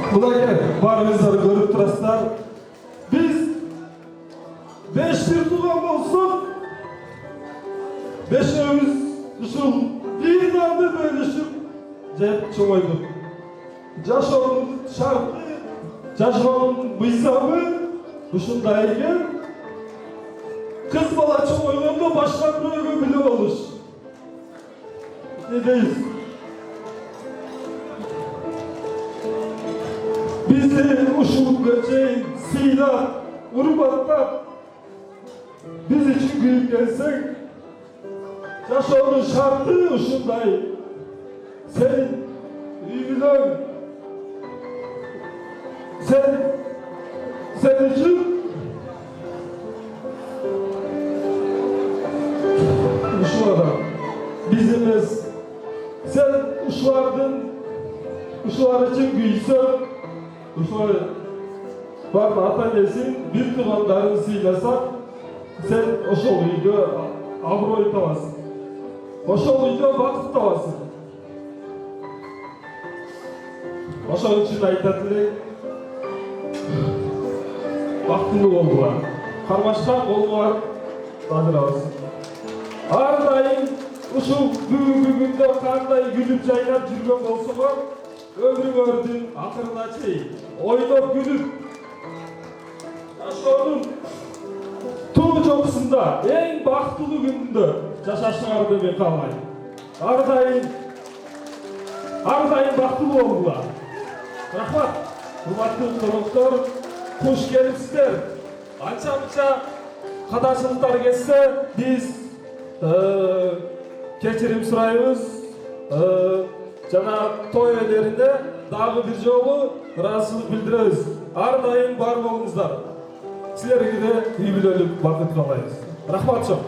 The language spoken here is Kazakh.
Мынакей, барыңыздар көрүп турасыздар. Биз 5 жыл тууган болсок, бешөөбүз ушул бир нанды бөлүшүп жеп чоңойдук. Жашоонун шарты, жашоонун мыйзамы ушундай экен. Кыз бала чоңойгондо башка бирөөгө биле болуш. Не дейсиз? Bizi uşulukla çeyin, sıyla, urbatta biz için büyük gelsek, yaşamın şartı uşunday. Senin üyülön, sen için uşulara bizimiz, sen uşular için güysün. Uşular barda ata-enesin bir tuğanlarını sıylasak, sen oşol uydu abroy tabasın. Oşol uydu vakit tabasın. Oşol için aytatılır, vaktini oldular. Karmaşkan oldular, nadir ağasın. Ardayın, uşul бүгүнгүндө кандай gülüp жайнап жүргөн болсоңор, ömrüңөрдүн акырына чейин ойноп күлүп жашоонун туу чокусунда эң бактылуу күнүндө жашашыңарды мен каалайм. Ар дайым бактылуу болуңар. Рахмат, урматтуу коноктор, куш келипсиздер. Анча-мынча кадашыңыздар келсе, биз кечирим сурайбыз. Жана той элерине дагы бир жолу ыраазычылык билдиребиз. Ар дайым бар болуңуздар. Силерге де үй бүлөлүк бакыт каалайбыз. Рахмат чоң.